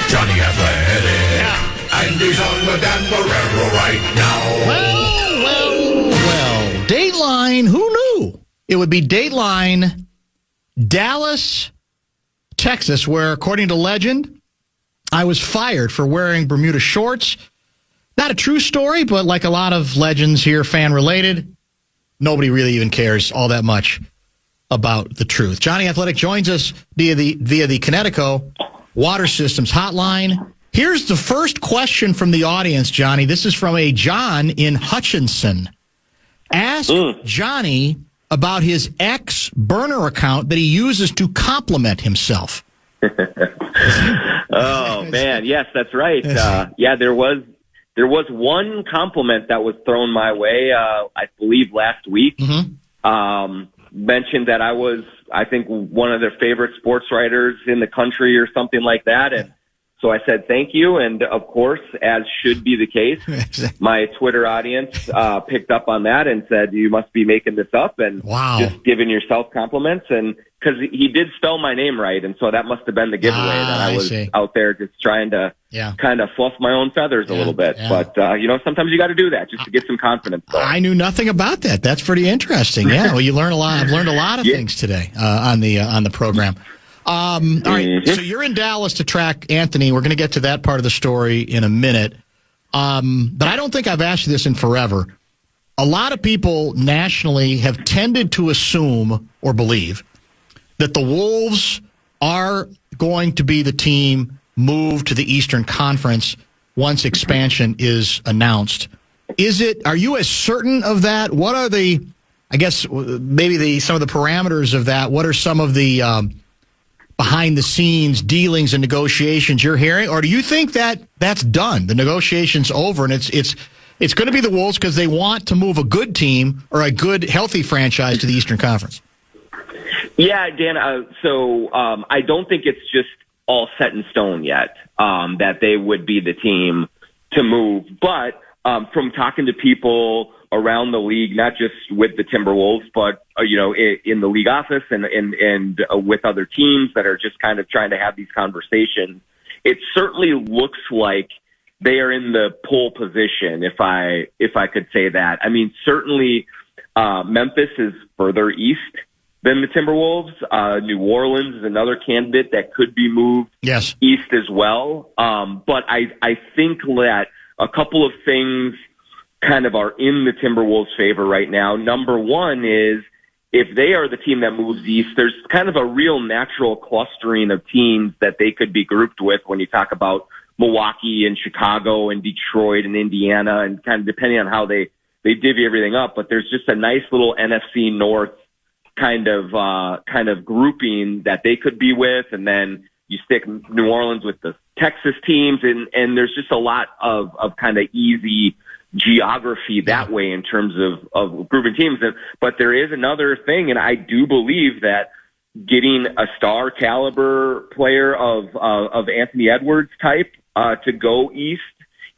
Jonny Athletic. Yeah. And he's on with Dan Barrero right now. Well. Dateline, who knew? It would be Dateline, Dallas, Texas, where, according to legend, I was fired for wearing Bermuda shorts. Not a true story, but like a lot of legends here, fan-related, nobody really even cares all that much about the truth. Jonny Athletic joins us via the Connecticut Water Systems Hotline. Here's the first question from the audience, Johnny. This is from a John in Hutchinson. Ask Johnny about his ex-burner account that he uses to compliment himself. Oh, man. Yes, that's right. There was one compliment that was thrown my way, I believe, last week. Mentioned that I was, I think, one of their favorite sports writers in the country or something like that. And so I said, thank you. And of course, as should be the case, my Twitter audience picked up on that and said, you must be making this up and just giving yourself compliments. And because he did spell my name right. And so that must have been the giveaway that I was out there just trying to kind of fluff my own feathers a little bit. Yeah. But, sometimes you got to do that just to get some confidence. I knew nothing about that. That's pretty interesting. Yeah. Well, you learn a lot. I've learned a lot of things today on the program. All right. So you're in Dallas to track Anthony. We're going to get to that part of the story in a minute. But I don't think I've asked you this in forever. A lot of people nationally have tended to assume or believe that the Wolves are going to be the team moved to the Eastern Conference once expansion is announced. Are you as certain of that? What are maybe some of the parameters of that? What are some of the behind the scenes dealings and negotiations you're hearing? Or do you think that that's done? The negotiation's over and it's going to be the Wolves because they want to move a good team or a good, healthy franchise to the Eastern Conference? Yeah, Dan. So I don't think it's just all set in stone yet that they would be the team to move. But from talking to people around the league, not just with the Timberwolves, but in the league office and with other teams that are just kind of trying to have these conversations, it certainly looks like they are in the pole position. If I could say that, I mean, certainly Memphis is further east than the Timberwolves. New Orleans is another candidate that could be moved east as well. But I think that a couple of things kind of are in the Timberwolves' favor right now. Number one is if they are the team that moves east, there's kind of a real natural clustering of teams that they could be grouped with when you talk about Milwaukee and Chicago and Detroit and Indiana, and kind of depending on how they divvy everything up. But there's just a nice little NFC North kind of grouping that they could be with, and then you stick New Orleans with the Texas teams, and there's just a lot of kind of easy geography that way in terms of grouping teams. But there is another thing, and I do believe that getting a star caliber player of Anthony Edwards type to go east,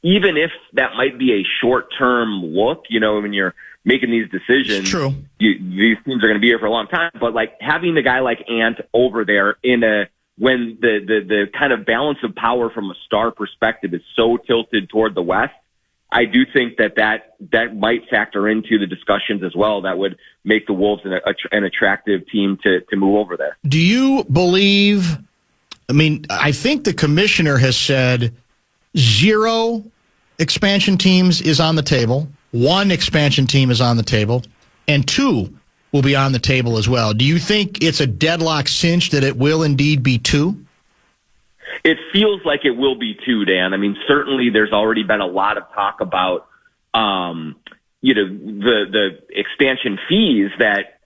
even if that might be a short term look, when you're making these decisions, it's true. These teams are going to be here for a long time. But like having a guy like Ant over there when the kind of balance of power from a star perspective is so tilted toward the West, I do think that might factor into the discussions as well. That would make the Wolves an attractive team to move over there. Do you believe? I mean, I think the commissioner has said 0 expansion teams is on the table. 1 expansion team is on the table, and 2 will be on the table as well. Do you think it's a deadlock cinch that it will indeed be 2? It feels like it will be 2, Dan. I mean, certainly there's already been a lot of talk about, the expansion fees that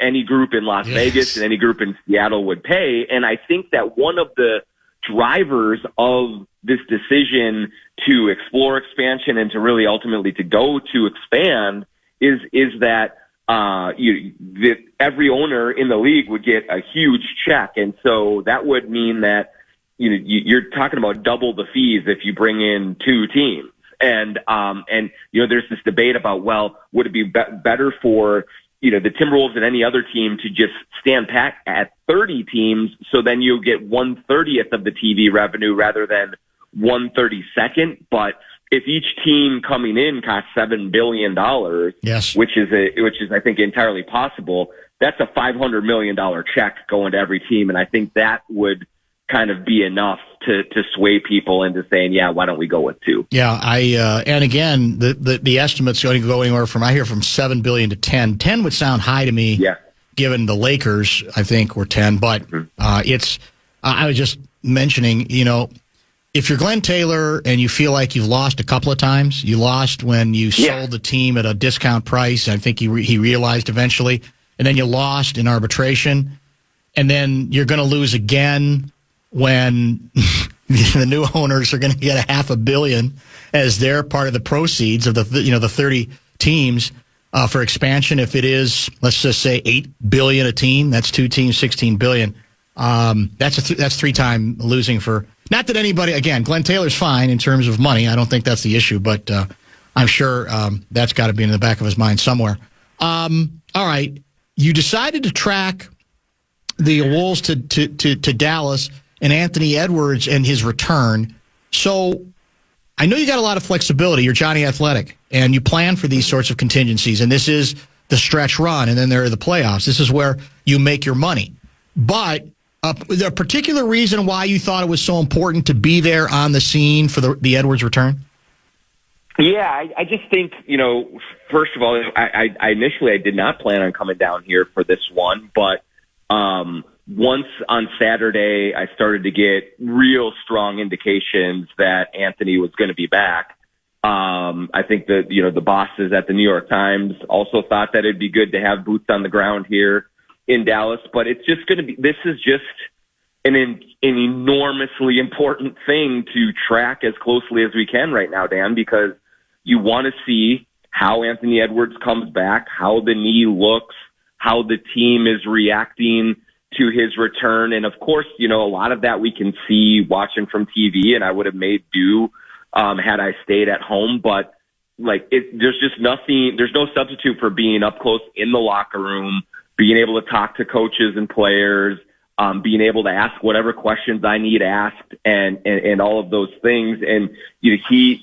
any group in Las Vegas and any group in Seattle would pay. And I think that one of the drivers of this decision to explore expansion and to really ultimately to go to expand is that every owner in the league would get a huge check. And so that would mean that you're talking about double the fees if you bring in 2 teams. And there's this debate about, well, would it be better for the Timberwolves and any other team to just stand pat at 30 teams, so then you'll get 1/30th of the TV revenue rather than 1/32nd. But if each team coming in costs $7 billion, yes, which is I think entirely possible, that's a $500 million check going to every team, and I think that would kind of be enough to sway people into saying, yeah, why don't we go with 2? Yeah, and again, the estimate's going to go anywhere from, I hear, from $7 billion to 10. 10 would sound high to me, yeah, given the Lakers, I think, were 10. But I was just mentioning, if you're Glenn Taylor and you feel like you've lost a couple of times, you lost when you sold the team at a discount price, I think he realized eventually, and then you lost in arbitration, and then you're going to lose again when the new owners are going to get $500 million as their part of the proceeds of the 30 teams for expansion. If it is, let's just say $8 billion a team, that's 2 teams, $16 billion. That's 3-time losing for. Not that anybody, again, Glenn Taylor's fine in terms of money. I don't think that's the issue, but I'm sure that's got to be in the back of his mind somewhere. All right, you decided to track the Wolves to Dallas and Anthony Edwards and his return. So I know you got a lot of flexibility. You're Jonny Athletic, and you plan for these sorts of contingencies, and this is the stretch run, and then there are the playoffs. This is where you make your money. But is there a particular reason why you thought it was so important to be there on the scene for the Edwards return? Yeah, I just think, first of all, I initially did not plan on coming down here for this one, but once on Saturday, I started to get real strong indications that Anthony was going to be back. I think that, the bosses at the New York Times also thought that it'd be good to have boots on the ground here in Dallas, but it's just going to be, this is just an enormously important thing to track as closely as we can right now, Dan, because you want to see how Anthony Edwards comes back, how the knee looks, how the team is reacting to his return. And of course, a lot of that we can see watching from TV, and I would have made do had I stayed at home. But there's just nothing, there's no substitute for being up close in the locker room, being able to talk to coaches and players, being able to ask whatever questions I need asked and all of those things. And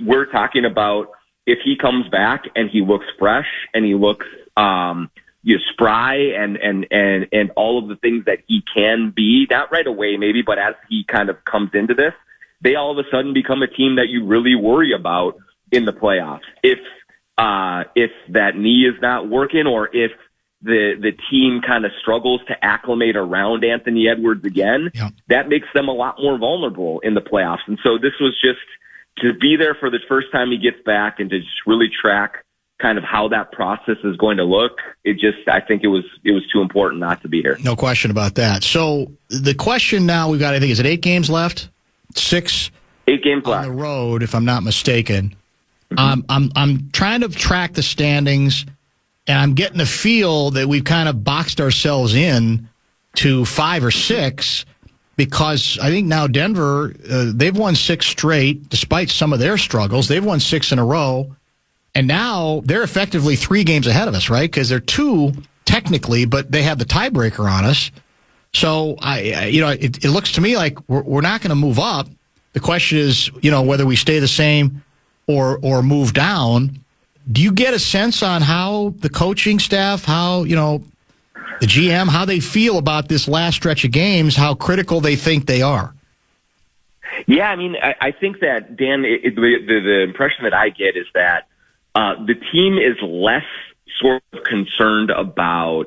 we're talking about if he comes back and he looks fresh and he looks spry and all of the things that he can be, not right away maybe, but as he kind of comes into this, they all of a sudden become a team that you really worry about in the playoffs. If that knee is not working, or if the team kind of struggles to acclimate around Anthony Edwards again, that makes them a lot more vulnerable in the playoffs. And so this was just to be there for the first time he gets back and to just really track kind of how that process is going to look. I think it was too important not to be here. No question about that. So the question now we've got, I think, is it 8 games left? 6? 8 games left on the road, if I'm not mistaken. Mm-hmm. I'm trying to track the standings, and I'm getting the feel that we've kind of boxed ourselves in to 5 or 6, because I think now Denver, they've won 6 straight, despite some of their struggles. They've won 6 in a row. And now they're effectively 3 games ahead of us, right? Because they're 2 technically, but they have the tiebreaker on us. So it looks to me like we're not going to move up. The question is, whether we stay the same or move down. Do you get a sense on how the coaching staff, how the GM, how they feel about this last stretch of games, how critical they think they are? Yeah, I mean, I think that, Dan, the impression that I get is that the team is less sort of concerned about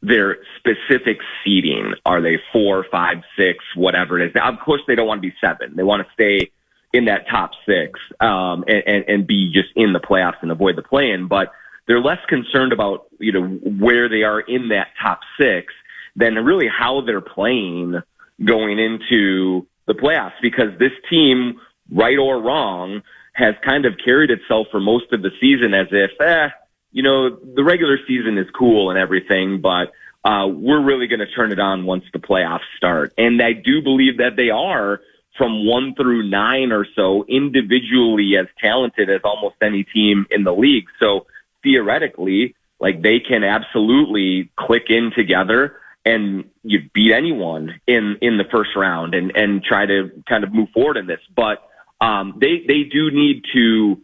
their specific seeding. Are they 4, 5, 6, whatever it is? Now, of course, they don't want to be 7. They want to stay in that top 6 and be just in the playoffs and avoid the play-in. But they're less concerned about where they are in that top 6 than really how they're playing going into the playoffs. Because this team, right or wrong, has kind of carried itself for most of the season as if, the regular season is cool and everything, but we're really going to turn it on once the playoffs start. And I do believe that they are, from 1 through 9 or so, individually as talented as almost any team in the league. So theoretically, Like, they can absolutely click in together and you beat anyone in the first round and try to kind of move forward in this. But they do need to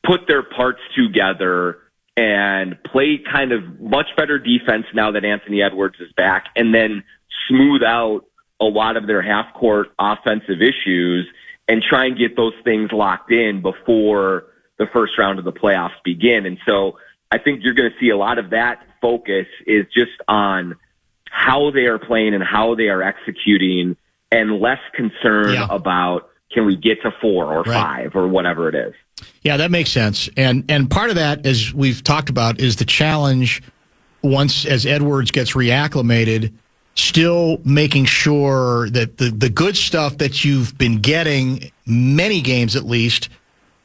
put their parts together and play kind of much better defense now that Anthony Edwards is back, and then smooth out a lot of their half-court offensive issues and try and get those things locked in before the first round of the playoffs begin. And so I think you're going to see a lot of that focus is just on how they are playing and how they are executing, and less concern about can we get to 4 or 5 or whatever it is. Yeah, that makes sense. And part of that, as we've talked about, is the challenge once as Edwards gets reacclimated, still making sure that the good stuff that you've been getting, many games at least,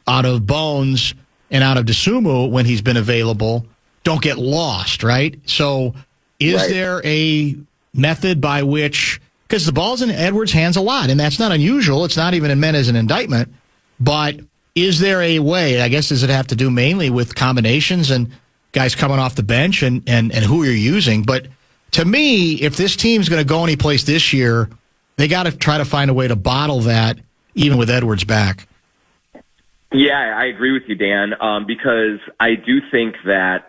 out of Bones and out of DeSumo when he's been available, don't get lost, right? So is there a method by which, because the ball's in Edwards' hands a lot, and that's not unusual. It's not even meant as an indictment, but is there a way, I guess, does it have to do mainly with combinations and guys coming off the bench and who you're using? But to me, if this team's going to go any place this year, they got to try to find a way to bottle that, even with Edwards back. Yeah, I agree with you, Dan, because I do think that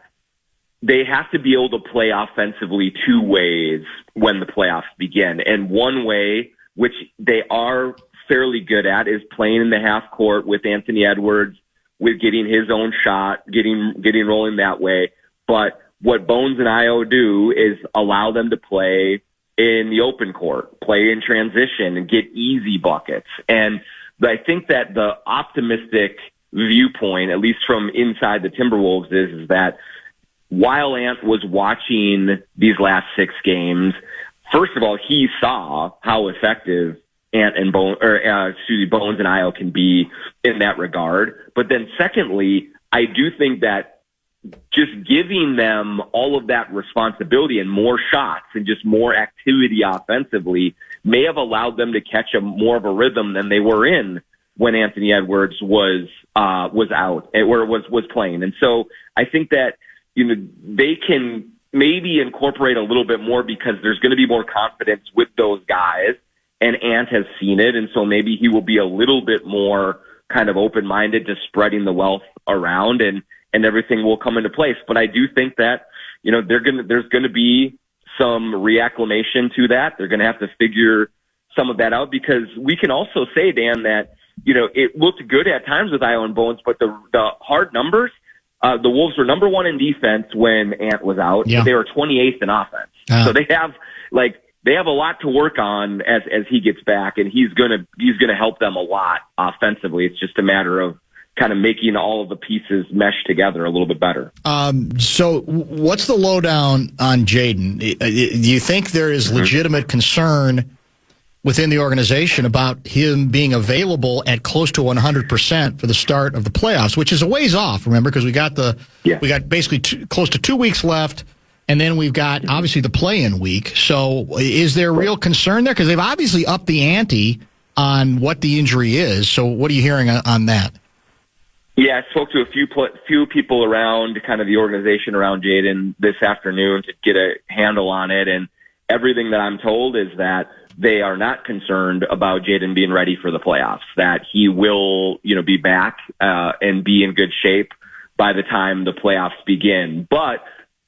they have to be able to play offensively two ways when the playoffs begin. And one way, which they are fairly good at, is playing in the half court with Anthony Edwards, with getting his own shot, getting rolling that way. But what Bones and Io do is allow them to play in the open court, play in transition, and get easy buckets. And I think that the optimistic viewpoint, at least from inside the Timberwolves, is that while Ant was watching these last 6 games, first of all, he saw how effective Ant and Bones and Io can be in that regard. But then secondly, I do think that just giving them all of that responsibility and more shots and just more activity offensively may have allowed them to catch more of a rhythm than they were in when Anthony Edwards was out or was playing. And so I think that, they can maybe incorporate a little bit more because there's going to be more confidence with those guys, and Ant has seen it. And so maybe he will be a little bit more kind of open-minded to spreading the wealth around, and everything will come into place. But I do think that, there's going to be some reacclimation to that. They're going to have to figure some of that out, because we can also say, Dan, that, it looked good at times with Io and Bones, but the hard numbers, the Wolves were number 1 in defense when Ant was out. Yeah. But they were 28th in offense. So they have a lot to work on as he gets back, and he's gonna help them a lot offensively. It's just a matter of kind of making all of the pieces mesh together a little bit better. So what's the lowdown on Jaden? Do you think there is legitimate concern within the organization about him being available at close to 100% for the start of the playoffs, which is a ways off, remember, because we got basically close to 2 weeks left, and then we've got obviously the play-in week. So is there real concern there? Because they've obviously upped the ante on what the injury is. So what are you hearing on that? Yeah, I spoke to a few people around kind of the organization around Jaden this afternoon to get a handle on it, and everything that I'm told is that they are not concerned about Jaden being ready for the playoffs, that he will, be back and be in good shape by the time the playoffs begin. But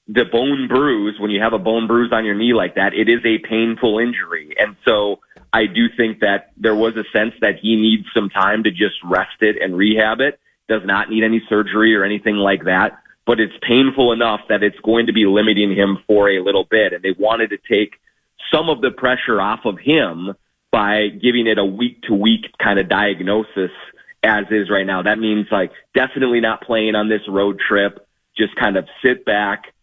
the bone bruise, when you have a bone bruise on your knee like that, it is a painful injury. And so I do think that there was a sense that he needs some time to just rest it and rehab it. Does not need any surgery or anything like that, but it's painful enough that it's going to be limiting him for a little bit. And they wanted to take some of the pressure off of him by giving it a week-to-week kind of diagnosis as is right now. That means definitely not playing on this road trip. Just kind of sit back,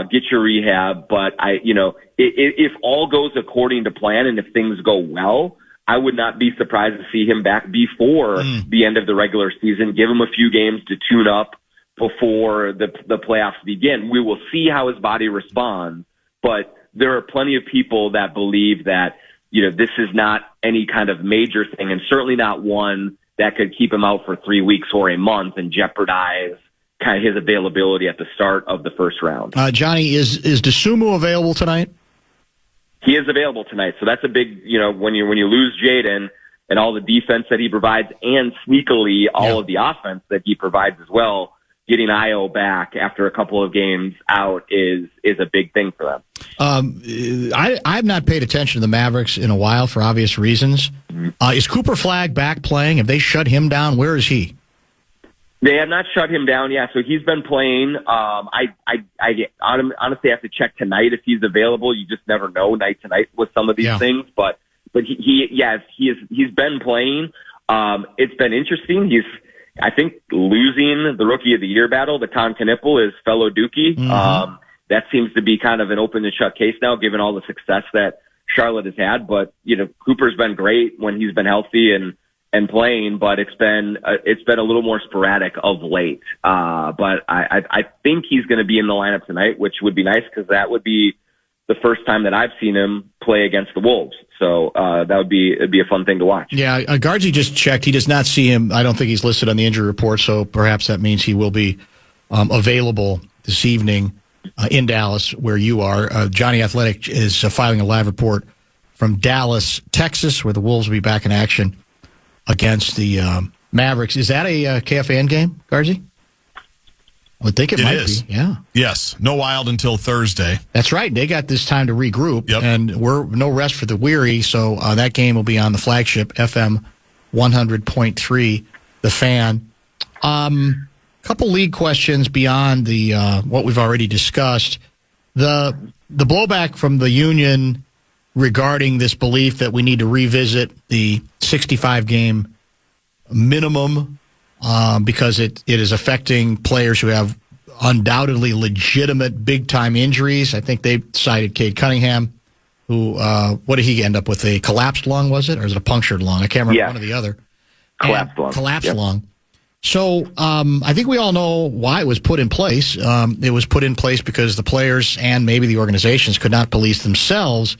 get your rehab. But if all goes according to plan and if things go well, I would not be surprised to see him back before the end of the regular season. Give him a few games to tune up before the playoffs begin. We will see how his body responds, but there are plenty of people that believe that, this is not any kind of major thing, and certainly not one that could keep him out for 3 weeks or a month and jeopardize kind of his availability at the start of the first round. Johnny, is DeSumo available tonight? He is available tonight, so that's a big, when you lose Jaden and all the defense that he provides, and sneakily all of the offense that he provides as well. Getting Io back after a couple of games out is a big thing for them. I've not paid attention to the Mavericks in a while for obvious reasons. Is Cooper Flagg back playing? Have they shut him down? Where is he? They have not shut him down yet, so he's been playing. I honestly have to check tonight if he's available. You just never know night to night with some of these things, but he's been playing. It's been interesting. I think losing the Rookie of the Year battle to Tom Knipple, his fellow Dookie. That seems to be kind of an open and shut case now, given all the success that Charlotte has had. But Cooper's been great when he's been healthy and playing, but it's been a little more sporadic of late. But I think he's going to be in the lineup tonight, which would be nice because that would be the first time that I've seen him play against the Wolves. So it'd be a fun thing to watch. Yeah, Gaardsy just checked. He does not see him. I don't think he's listed on the injury report, so perhaps that means he will be available this evening in Dallas, where you are. Jonny Athletic is filing a live report from Dallas, Texas, where the Wolves will be back in action against the Mavericks. Is that a KFAN game, Gaardsy? I would think it might is. be. Yeah. Yes. No Wild until Thursday. That's right. They got this time to regroup, and we're no rest for the weary. So that game will be on the flagship FM 100.3, The Fan. Couple league questions beyond the what we've already discussed. The blowback from the union regarding this belief that we need to revisit the 65-game minimum because it is affecting players who have undoubtedly legitimate big-time injuries. I think they cited Cade Cunningham, who, what did he end up with, a collapsed lung, was it? Or is it a punctured lung? I can't remember one or the other. Collapsed lung. So I think we all know why it was put in place. It was put in place because the players and maybe the organizations could not police themselves.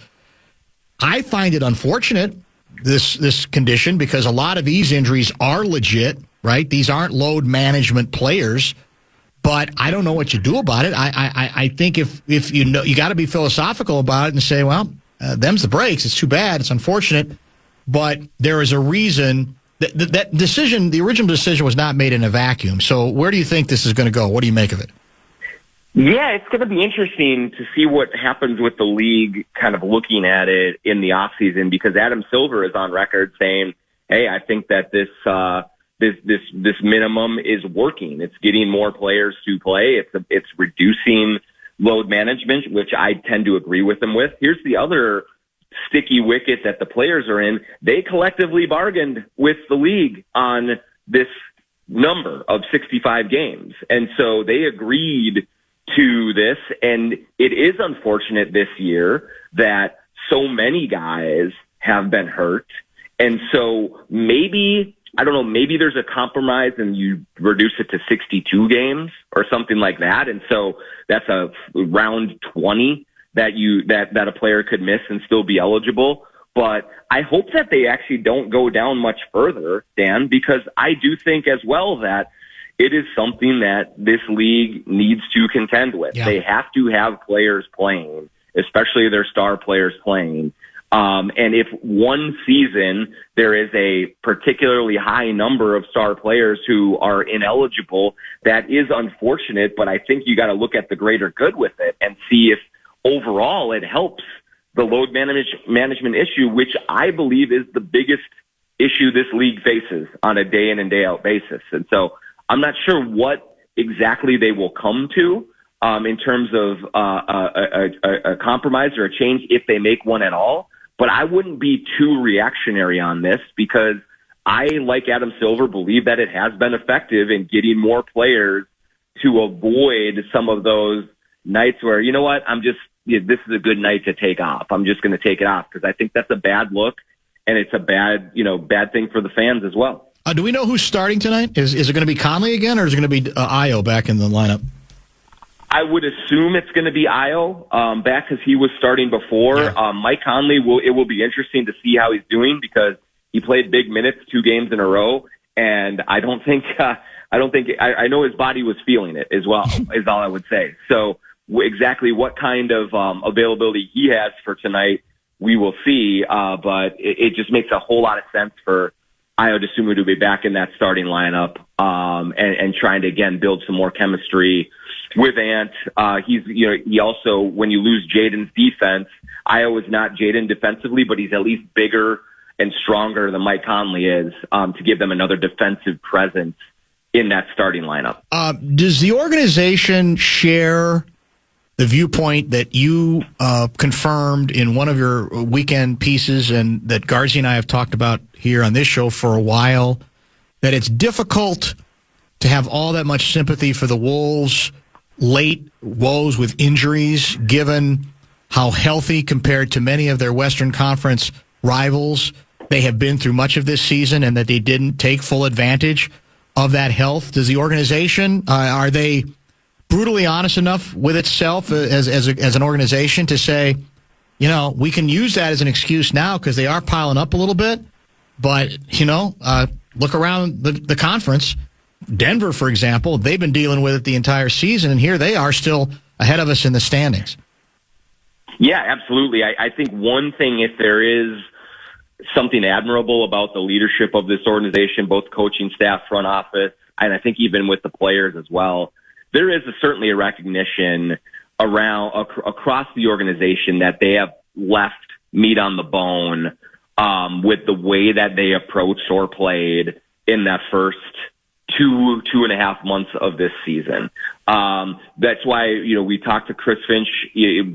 I find it unfortunate, this condition, because a lot of these injuries are legit, right? These aren't load management players, but I don't know what you do about it. I think if you got to be philosophical about it and say, well, them's the breaks. It's too bad. It's unfortunate, but there is a reason. That decision, the original decision, was not made in a vacuum. So where do you think this is going to go? What do you make of it? Yeah, it's going to be interesting to see what happens with the league kind of looking at it in the offseason, because Adam Silver is on record saying, hey, I think that this minimum is working. It's getting more players to play. It's reducing load management, which I tend to agree with him with. Here's the other sticky wicket that the players are in. They collectively bargained with the league on this number of 65 games. And so they agreed to this. And it is unfortunate this year that so many guys have been hurt. And so maybe there's a compromise and you reduce it to 62 games or something like that. And so that's a round 20 that a player could miss and still be eligible. But I hope that they actually don't go down much further, Dan, because I do think as well that it is something that this league needs to contend with. Yeah. They have to have players playing, especially their star players playing. And if one season there is a particularly high number of star players who are ineligible, that is unfortunate, but I think you got to look at the greater good with it and see if overall it helps the load management issue, which I believe is the biggest issue this league faces on a day in and day out basis. And so I'm not sure what exactly they will come to in terms of a compromise or a change, if they make one at all. But I wouldn't be too reactionary on this, because I, like Adam Silver, believe that it has been effective in getting more players to avoid some of those nights where, you know what, this is a good night to take off. I'm just going to take it off, because I think that's a bad look, and it's a bad thing for the fans as well. Do we know who's starting tonight? Is it going to be Conley again, or is it going to be Io back in the lineup? I would assume it's going to be Io back, because he was starting before. Yeah. Mike Conley, it will be interesting to see how he's doing, because he played big minutes 2 games in a row, and I don't think I know his body was feeling it as well, is all I would say. So exactly what kind of availability he has for tonight, we will see. But it just makes a whole lot of sense for Ayo Dosunmu to be back in that starting lineup and trying to, again, build some more chemistry with Ant. He also, when you lose Jaden's defense, Ayo is not Jaden defensively, but he's at least bigger and stronger than Mike Conley is to give them another defensive presence in that starting lineup. Does the organization share the viewpoint that you confirmed in one of your weekend pieces and that Gaardsy and I have talked about here on this show for a while, that it's difficult to have all that much sympathy for the Wolves' late woes with injuries, given how healthy compared to many of their Western Conference rivals they have been through much of this season, and that they didn't take full advantage of that health? Does the organization, are they brutally honest enough with itself as an organization to say, we can use that as an excuse now because they are piling up a little bit, but, look around the conference. Denver, for example, they've been dealing with it the entire season, and here they are still ahead of us in the standings. Yeah, absolutely. I think one thing, if there is something admirable about the leadership of this organization, both coaching staff, front office, and I think even with the players as well, there is certainly a recognition across the organization that they have left meat on the bone with the way that they approached or played in that first 2.5 months of this season. That's why, we talked to Chris Finch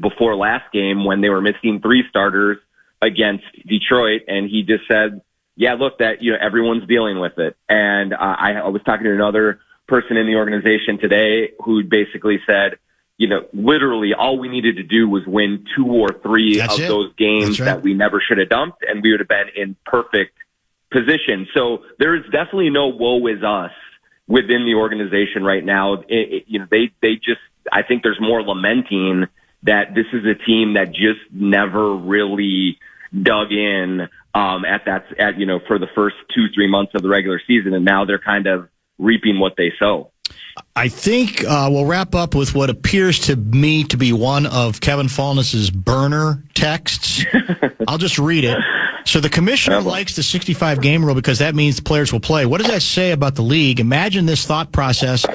before last game when they were missing 3 starters against Detroit, and he just said, yeah, look, that, everyone's dealing with it. And I was talking to another person in the organization today who basically said, literally all we needed to do was win 2 or 3 of those games that we never should have dumped, and we would have been in perfect position. So there is definitely no woe is us within the organization right now. I think there's more lamenting that this is a team that just never really dug in for the first 2-3 months of the regular season, and now they're kind of reaping what they sow. I think we'll wrap up with what appears to me to be one of Kevin Fallness's burner texts. I'll just read it. So the commissioner likes the 65-game rule because that means the players will play. What does that say about the league? Imagine this thought process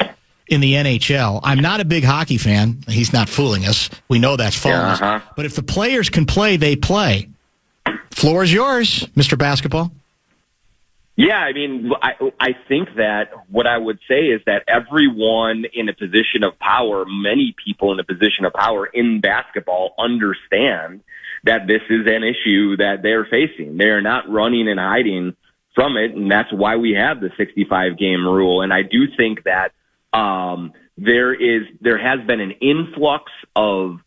in the NHL. I'm not a big hockey fan. He's not fooling us. We know that's Fallness. Yeah, But if the players can play, they play. Floor is yours, Mr. Basketball. Yeah, I think that what I would say is that everyone in a position of power, many people in a position of power in basketball understand that this is an issue that they're facing. They're not running and hiding from it, and that's why we have the 65-game rule. And I do think that there has been an influx of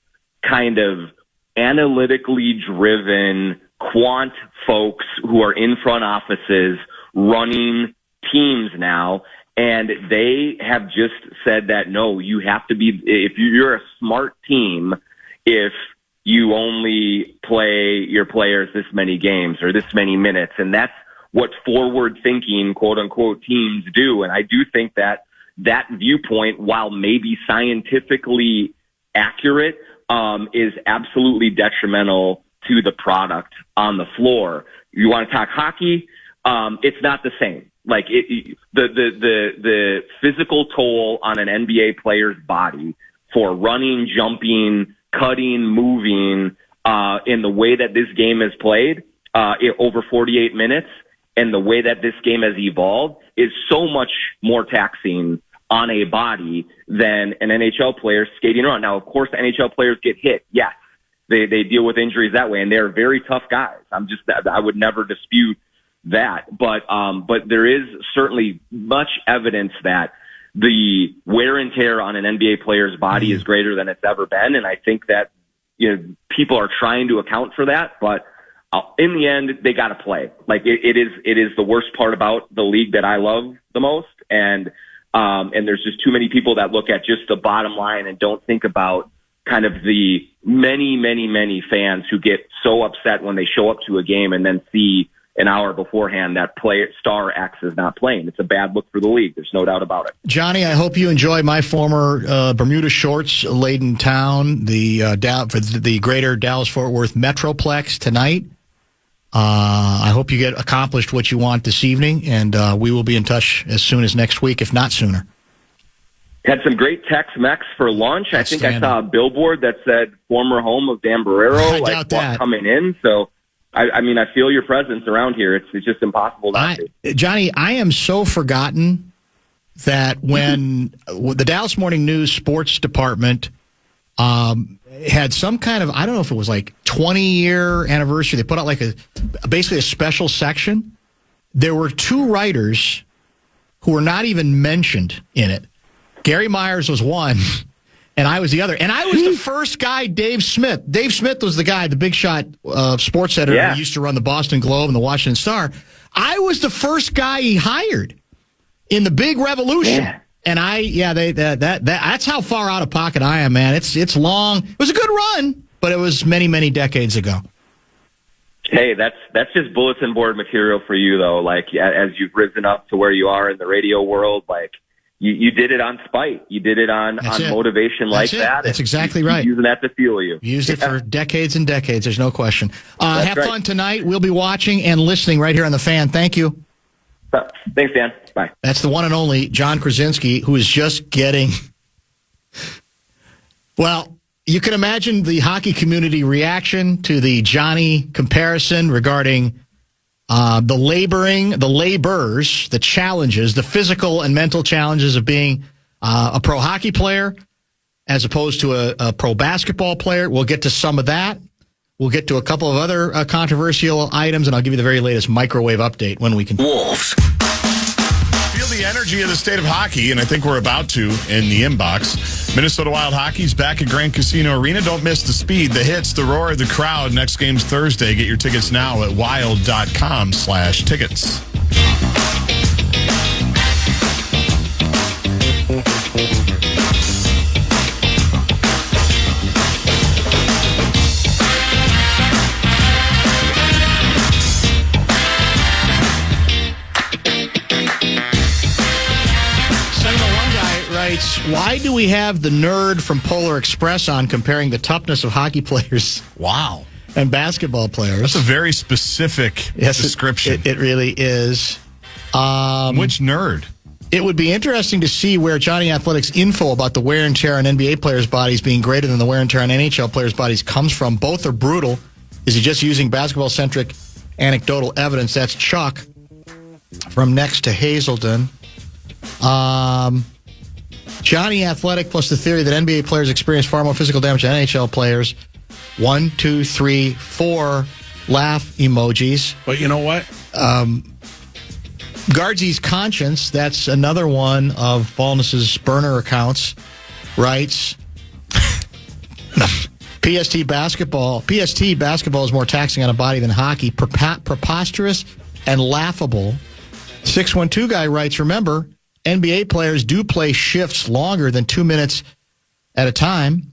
kind of analytically driven quant folks who are in front offices running teams now, and they have just said that, no, you have to be, if you're a smart team, if you only play your players this many games or this many minutes, and that's what forward-thinking, quote-unquote, teams do. And I do think that that viewpoint, while maybe scientifically accurate, is absolutely detrimental to the product on the floor. You want to talk hockey? It's not the same. Like the physical toll on an NBA player's body for running, jumping, cutting, moving, in the way that this game is played, over 48 minutes, and the way that this game has evolved is so much more taxing on a body than an NHL player skating around. Now, of course, NHL players get hit. Yes, they deal with injuries that way, and they're very tough guys. I would never dispute that, but there is certainly much evidence that the wear and tear on an NBA player's body is greater than it's ever been, and I think that people are trying to account for that, but in the end, they got to play. Like it is the worst part about the league that I love the most, and there's just too many people that look at just the bottom line and don't think about kind of the many, many, many fans who get so upset when they show up to a game and then see an hour beforehand that star X is not playing. It's a bad look for the league. There's no doubt about it. Johnny, I hope you enjoy my former Bermuda shorts laden town, for the greater Dallas-Fort Worth Metroplex tonight. I hope you get accomplished what you want this evening, and we will be in touch as soon as next week, if not sooner. Had some great Tex-Mex for lunch. I think I saw a billboard that said former home of Dan Barrero, coming in. So, I mean, I feel your presence around here. It's just impossible not to. Johnny, I am so forgotten that when the Dallas Morning News sports department had some kind of, I don't know if it was like 20-year anniversary. They put out like basically a special section. There were two writers who were not even mentioned in it. Gary Myers was one, and I was the other. And I was the first guy, Dave Smith. Dave Smith was the guy, the big shot sports editor who used to run the Boston Globe and the Washington Star. I was the first guy he hired in the big revolution. Yeah. And that's how far out of pocket I am, man. It's long. It was a good run, but it was many, many decades ago. Hey, that's just bulletin board material for you, though. Like, as you've risen up to where you are in the radio world, like, you did it on spite. You did it on motivation that. That's exactly right. Using that to fuel you. Used it for decades and decades. There's no question. Have fun tonight. We'll be watching and listening right here on The Fan. Thank you. Thanks, Dan. Bye. That's the one and only John Krasinski, who is just getting... Well, you can imagine the hockey community reaction to the Johnny comparison regarding the labors, the challenges, the physical and mental challenges of being a pro hockey player as opposed to a pro basketball player. We'll get to some of that. We'll get to a couple of other controversial items, and I'll give you the very latest microwave update when we can. Wolves. Feel the energy of the state of hockey, and I think we're about to in the inbox. Minnesota Wild Hockey's back at Grand Casino Arena. Don't miss the speed, the hits, the roar of the crowd. Next game's Thursday. Get your tickets now at wild.com/tickets. Why do we have the nerd from Polar Express on comparing the toughness of hockey players? Wow. And basketball players. That's a very specific description. It really is. Which nerd? It would be interesting to see where Jonny Athletic's info about the wear and tear on NBA players' bodies being greater than the wear and tear on NHL players' bodies comes from. Both are brutal. Is he just using basketball-centric anecdotal evidence? That's Chuck from next to Hazelden. Jonny Athletic plus the theory that NBA players experience far more physical damage than NHL players. 1, 2, 3, 4 laugh emojis. But you know what? Gaardsy's Conscience, that's another one of Ballness's burner accounts, writes, PST basketball is more taxing on a body than hockey. Preposterous and laughable. 612 guy writes, remember, NBA players do play shifts longer than 2 minutes at a time.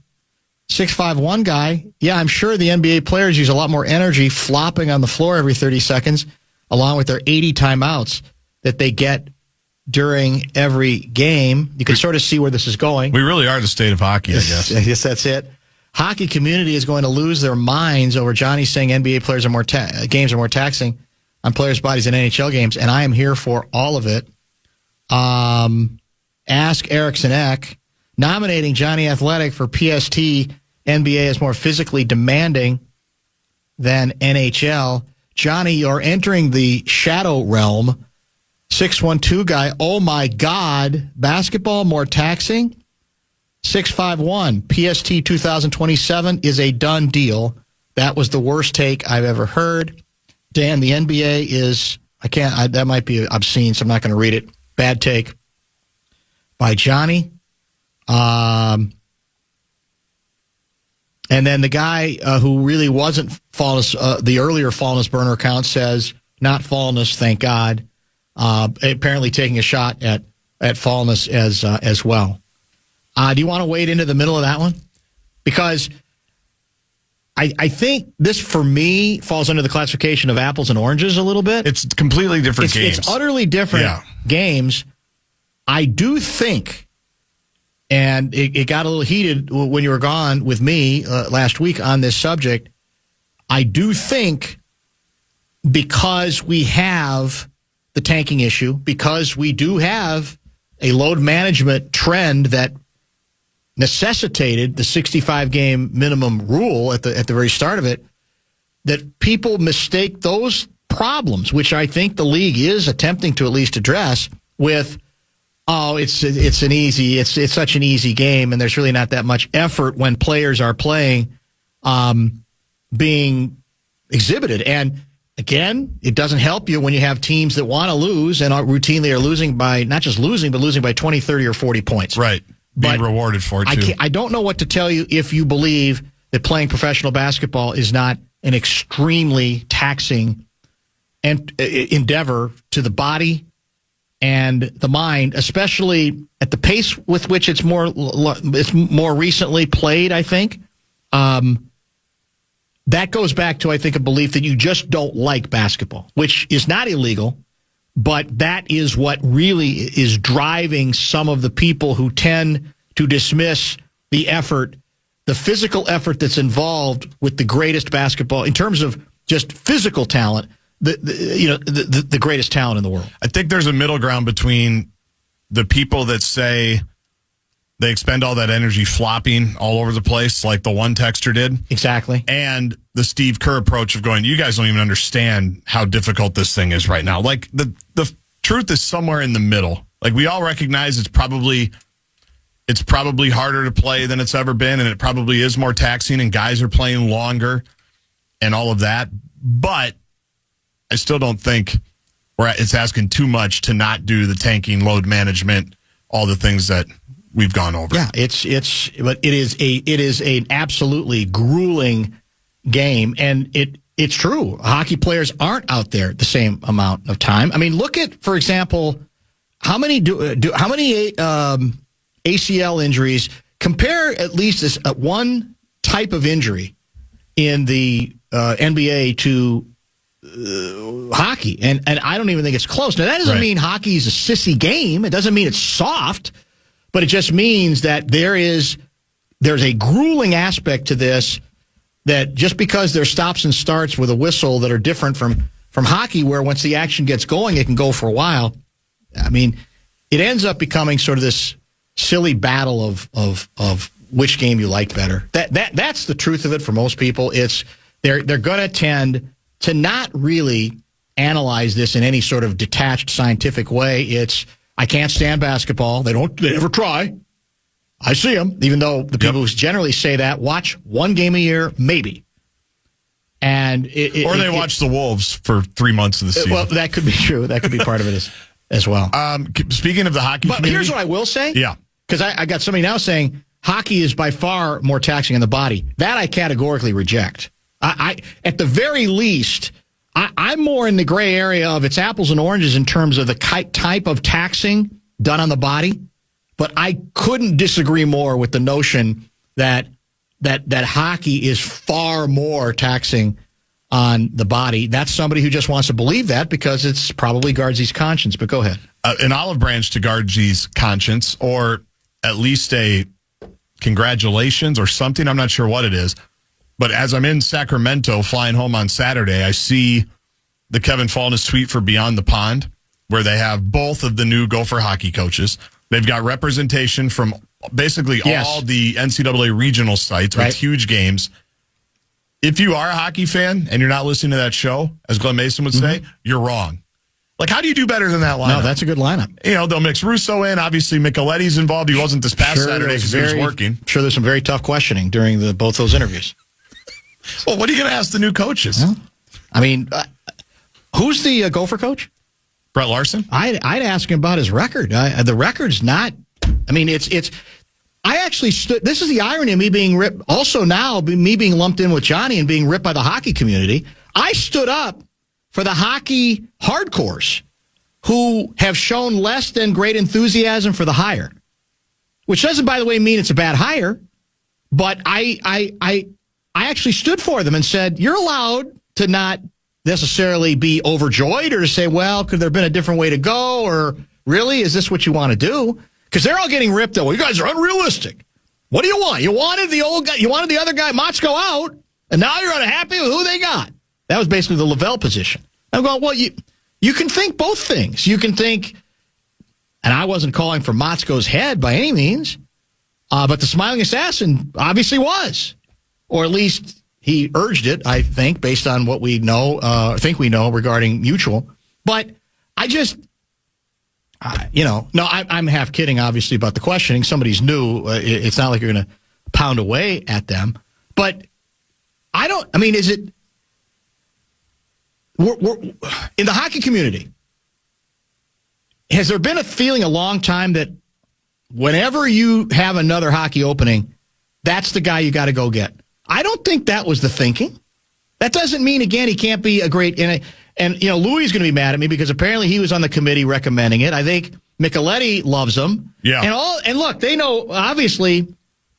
651 guy, yeah, I'm sure the NBA players use a lot more energy flopping on the floor every 30 seconds, along with their 80 timeouts that they get during every game. You can sort of see where this is going. We really are the state of hockey, I guess. Yes, that's it. Hockey community is going to lose their minds over Johnny saying NBA players are games are more taxing on players' bodies than NHL games, and I am here for all of it. Ask Erickson Eck, nominating Jonny Athletic for PST. NBA is more physically demanding than NHL. Johnny, you're entering the shadow realm. 612 guy, oh my God, basketball more taxing? 651, PST 2027 is a done deal. That was the worst take I've ever heard. Dan, the NBA is, that might be obscene, so I'm not going to read it. Bad take by Johnny. And then the guy who really wasn't Fallness, the earlier Fallness burner account says, not Fallness, thank God. Apparently taking a shot at Fallness as well. Do you want to wade into the middle of that one? Because I think this, for me, falls under the classification of apples and oranges a little bit. It's completely different games. It's utterly different games. I do think, and it got a little heated when you were gone with me last week on this subject, I do think because we have the tanking issue, because we do have a load management trend that necessitated the 65-game minimum rule at the very start of it, that people mistake those problems, which I think the league is attempting to at least address, with, oh, it's such an easy game, and there's really not that much effort when players are playing, being exhibited. And again, it doesn't help you when you have teams that want to lose and routinely are losing by, not just losing, but losing by 20, 30, or 40 points. Right. Being rewarded for it, too. I don't know what to tell you if you believe that playing professional basketball is not an extremely taxing endeavor to the body and the mind, especially at the pace with which it's more recently played, I think. That goes back to, I think, a belief that you just don't like basketball, which is not illegal, but that is what really is driving some of the people who tend to dismiss the effort, the physical effort that's involved with the greatest basketball, in terms of just physical talent, the greatest talent in the world. I think there's a middle ground between the people that say they expend all that energy flopping all over the place, like the one texter did. Exactly. And the Steve Kerr approach of going, you guys don't even understand how difficult this thing is right now. Like, the truth is somewhere in the middle. Like, we all recognize it's probably harder to play than it's ever been, and it probably is more taxing, and guys are playing longer and all of that. But I still don't think it's asking too much to not do the tanking, load management, all the things that we've gone over. Yeah, but it is an absolutely grueling game, and it's true. Hockey players aren't out there the same amount of time. I mean, look at, for example, how many ACL injuries, compare at least this one type of injury in the NBA to hockey, and I don't even think it's close. Now, that doesn't mean hockey is a sissy game. It doesn't mean it's soft, but it just means that there's a grueling aspect to this, that just because there's stops and starts with a whistle that are different from hockey, where once the action gets going, it can go for a while. I mean, it ends up becoming sort of this silly battle of which game you like better. That's the truth of it for most people. It's they're going to tend to not really analyze this in any sort of detached scientific way. It's, I can't stand basketball. They never try. I see them, even though the people who generally say that watch one game a year, maybe. And or they watch the Wolves for 3 months of the season. Well, that could be true. That could be part of it as well. Speaking of the hockey community, here's what I will say. Yeah. Because I got somebody now saying hockey is by far more taxing on the body. That I categorically reject. I at the very least, I'm more in the gray area of it's apples and oranges in terms of the type of taxing done on the body. But I couldn't disagree more with the notion that hockey is far more taxing on the body. That's somebody who just wants to believe that because it's probably Gaardsy's conscience. But go ahead. An olive branch to Gaardsy's conscience, or at least a congratulations or something. I'm not sure what it is. But as I'm in Sacramento flying home on Saturday, I see the Kevin Fallness tweet for Beyond the Pond, where they have both of the new Gopher hockey coaches. They've got representation from basically all the NCAA regional sites with huge games. If you are a hockey fan and you're not listening to that show, as Glenn Mason would say, you're wrong. Like, how do you do better than that lineup? No, that's a good lineup. You know, they'll mix Russo in. Obviously, Micheletti's involved. He wasn't this past Saturday because he was working. I'm sure there's some very tough questioning during both those interviews. Well, what are you going to ask the new coaches? Well, I mean, who's the Gopher coach? Brett Larson? I'd ask him about his record. The record's not. I mean, it's. I actually stood. This is the irony of me being ripped. Also now, me being lumped in with Johnny and being ripped by the hockey community. I stood up for the hockey hardcores who have shown less than great enthusiasm for the hire, which doesn't, by the way, mean it's a bad hire. But I I actually stood for them and said, you're allowed to not necessarily be overjoyed or to say, well, could there have been a different way to go? Or really, is this what you want to do? Because they're all getting ripped. Well, you guys are unrealistic. What do you want? You wanted the old guy, you wanted the other guy, Motzko, out, and now you're unhappy with who they got. That was basically the Lavelle position. I'm going, well, you can think both things. You can think, and I wasn't calling for Motzko's head by any means, but the smiling assassin obviously was. Or at least he urged it, I think, based on what we know, think we know regarding Mutual. But I just, I'm half kidding, obviously, about the questioning. Somebody's new. It's not like you're going to pound away at them. But is it, we're in the hockey community, has there been a feeling a long time that whenever you have another hockey opening, that's the guy you got to go get? I don't think that was the thinking. That doesn't mean, again, he can't be a great, and Louis is going to be mad at me because apparently he was on the committee recommending it. I think Micheletti loves him. Yeah. And look, they know, obviously,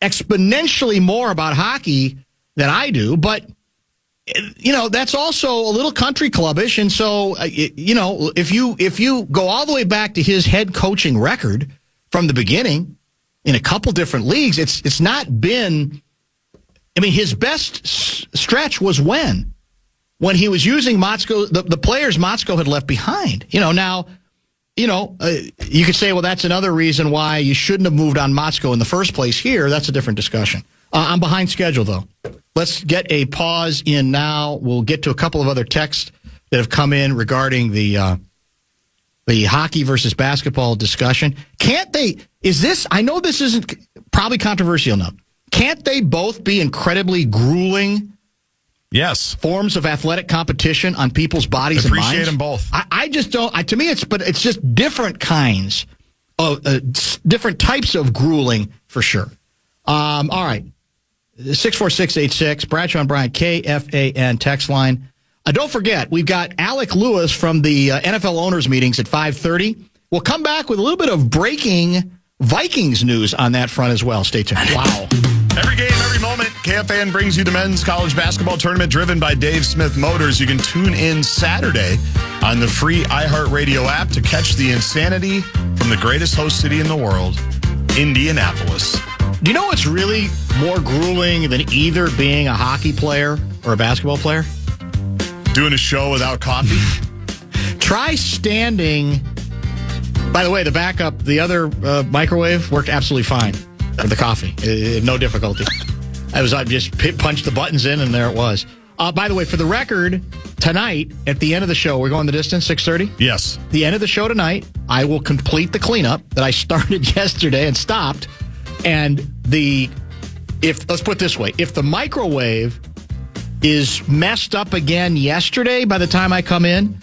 exponentially more about hockey than I do, but, that's also a little country clubbish. And so, if you go all the way back to his head coaching record from the beginning in a couple different leagues, it's not been, his best stretch was when he was using Motzko, the players Motzko had left behind. Now, you could say, well, that's another reason why you shouldn't have moved on Motzko in the first place here. That's a different discussion. I'm behind schedule, though. Let's get a pause in now. We'll get to a couple of other texts that have come in regarding the hockey versus basketball discussion. Can't they, I know this isn't probably controversial enough. Can't they both be incredibly grueling forms of athletic competition on people's bodies and minds? Appreciate them both. I just don't. To me, it's just different kinds of different types of grueling for sure. All right, 64686 Bradshaw and Bryant KFAN text line. Don't forget, we've got Alec Lewis from the NFL owners meetings at 5:30. We'll come back with a little bit of breaking Vikings news on that front as well. Stay tuned. Wow. Every game, every moment, KFAN brings you the men's college basketball tournament driven by Dave Smith Motors. You can tune in Saturday on the free iHeartRadio app to catch the insanity from the greatest host city in the world, Indianapolis. Do you know what's really more grueling than either being a hockey player or a basketball player? Doing a show without coffee? Try standing. By the way, the other microwave worked absolutely fine with the coffee. No difficulty. I just punched the buttons in, and there it was. By the way, for the record, tonight, at the end of the show, we're going the distance, 6:30? Yes. The end of the show tonight, I will complete the cleanup that I started yesterday and stopped. And let's put it this way, if the microwave is messed up again yesterday by the time I come in,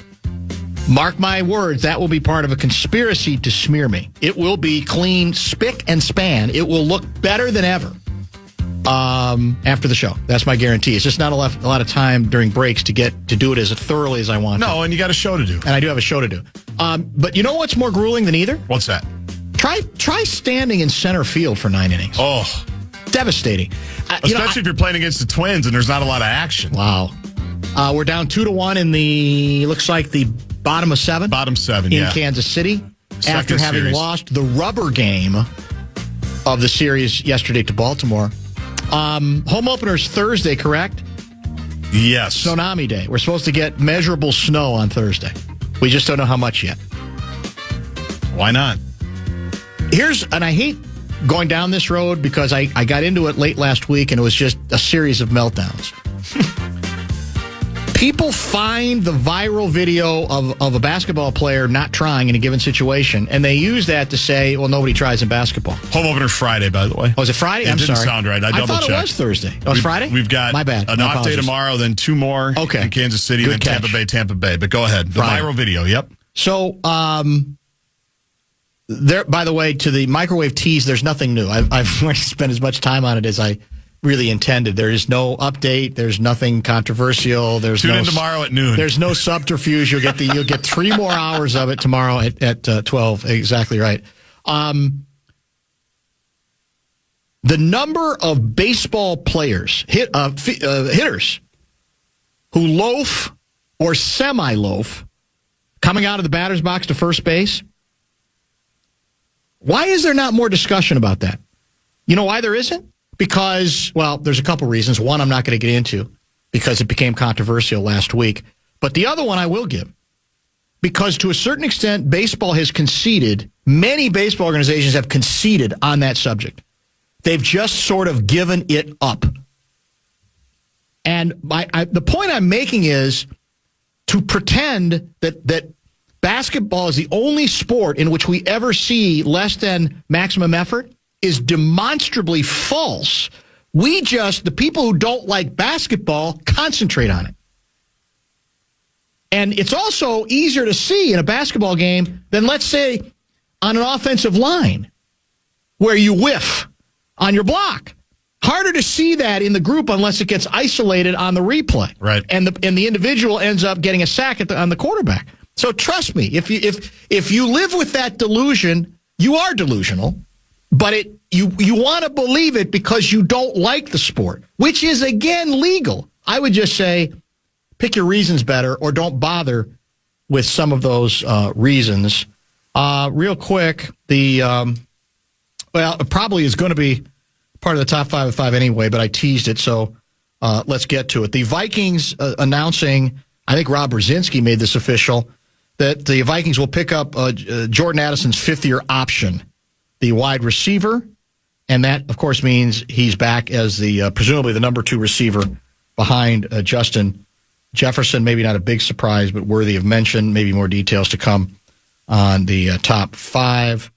mark my words, that will be part of a conspiracy to smear me. It will be clean, spick and span. It will look better than ever after the show. That's my guarantee. It's just not a lot of time during breaks to do it as thoroughly as I want to. No, and you got a show to do. And I do have a show to do. But you know what's more grueling than either? What's that? Try standing in center field for 9 innings. Oh. Devastating. Especially if you're playing against the Twins and there's not a lot of action. Wow. We're down 2-1 in looks like the bottom of 7. Bottom 7, in Kansas City. Second after having series. lost the rubber game of the series yesterday to Baltimore. Home opener's Thursday, correct? Yes. Tsunami Day. We're supposed to get measurable snow on Thursday. We just don't know how much yet. Why not? And I hate going down this road because I got into it late last week and it was just a series of meltdowns. People find the viral video of a basketball player not trying in a given situation, and they use that to say, well, nobody tries in basketball. Home opener Friday, by the way. Was it Friday? It I'm didn't sorry. sound right. I double-checked. I thought it was Thursday. Oh, it's Friday? We've got my bad. An off day tomorrow, then 2 more in Kansas City, Good then catch. Tampa Bay. But go ahead. The Friday. viral video, yep. So, there. By the way, to the microwave tease, there's nothing new. I've already spent as much time on it as I really intended. There is no update. There's nothing controversial. Tune in tomorrow at noon. There's no subterfuge. You'll get 3 more hours of it tomorrow at 12. Exactly right. The number of baseball players, hitters, who loaf or semi-loaf coming out of the batter's box to first base, why is there not more discussion about that? You know why there isn't? Because, well, there's a couple reasons. One, I'm not going to get into because it became controversial last week. But the other one I will give. Because to a certain extent, baseball has conceded. Many baseball organizations have conceded on that subject. They've just sort of given it up. And the point I'm making is to pretend that basketball is the only sport in which we ever see less than maximum effort is demonstrably false. The people who don't like basketball concentrate on it. And it's also easier to see in a basketball game than, let's say, on an offensive line where you whiff on your block. Harder to see that in the group unless it gets isolated on the replay. Right. And the individual ends up getting a sack on the quarterback. So trust me, if you live with that delusion, you are delusional, but you want to believe it because you don't like the sport, which is, again, legal. I would just say pick your reasons better or don't bother with some of those reasons. Real quick, it probably is going to be part of the top 5 of 5 anyway, but I teased it, so let's get to it. The Vikings announcing, I think Rob Brzezinski made this official, that the Vikings will pick up Jordan Addison's 5th-year option, the wide receiver, and that, of course, means he's back as presumably the number 2 receiver behind Justin Jefferson. Maybe not a big surprise, but worthy of mention. Maybe more details to come on the top 5.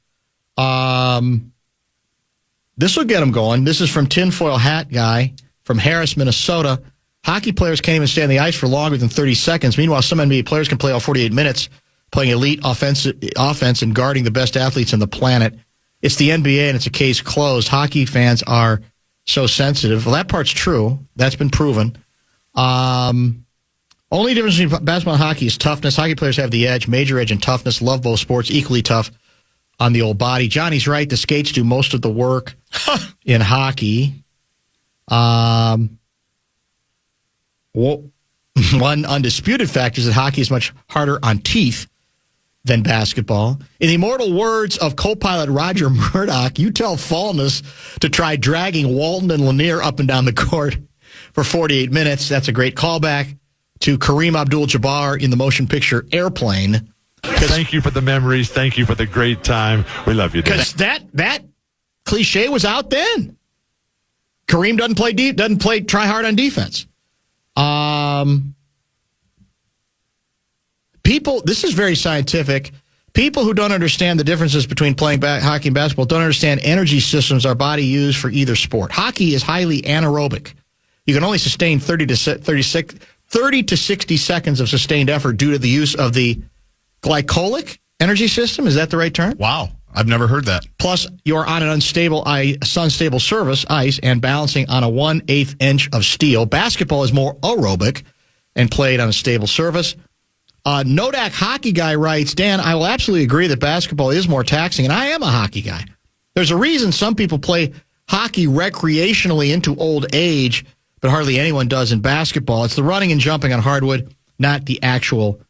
This will get them going. This is from Tinfoil Hat Guy from Harris, Minnesota. Hockey players can't even stay on the ice for longer than 30 seconds. Meanwhile, some NBA players can play all 48 minutes, playing elite offense and guarding the best athletes on the planet. It's the NBA, and it's a case closed. Hockey fans are so sensitive. Well, that part's true. That's been proven. Only difference between basketball and hockey is toughness. Hockey players have the edge, major edge in toughness. Love both sports, equally tough on the old body. Johnny's right. The skates do most of the work in hockey. One undisputed fact is that hockey is much harder on teeth than basketball. In the immortal words of co-pilot Roger Murdoch, you tell Fallness to try dragging Walton and Lanier up and down the court for 48 minutes. That's a great callback to Kareem Abdul-Jabbar in the motion picture Airplane. Thank you for the memories. Thank you for the great time. We love you, Dan. Because that cliche was out then. Kareem doesn't try hard on defense. This is very scientific. People who don't understand the differences between playing hockey and basketball don't understand energy systems our body uses for either sport. Hockey is highly anaerobic. You can only sustain 30 to 60 seconds of sustained effort due to the use of the glycolic energy system. Is that the right term? Wow. I've never heard that. Plus, you're on an unstable surface, ice, and balancing on a 1/8 inch of steel. Basketball is more aerobic and played on a stable surface. Nodak Hockey Guy writes, Dan, I will absolutely agree that basketball is more taxing, and I am a hockey guy. There's a reason some people play hockey recreationally into old age, but hardly anyone does in basketball. It's the running and jumping on hardwood, not the actual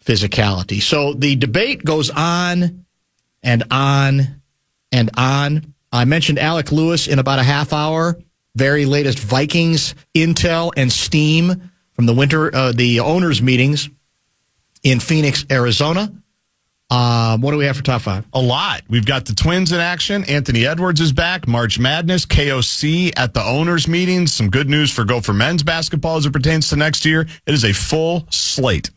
physicality. So the debate goes on and on and on. I mentioned Alec Lewis in about a half hour. Very latest Vikings intel and steam from the owners' meetings in Phoenix, Arizona. What do we have for top 5? A lot. We've got the Twins in action. Anthony Edwards is back. March Madness. KOC at the owners' meetings. Some good news for Gopher men's basketball as it pertains to next year. It is a full slate.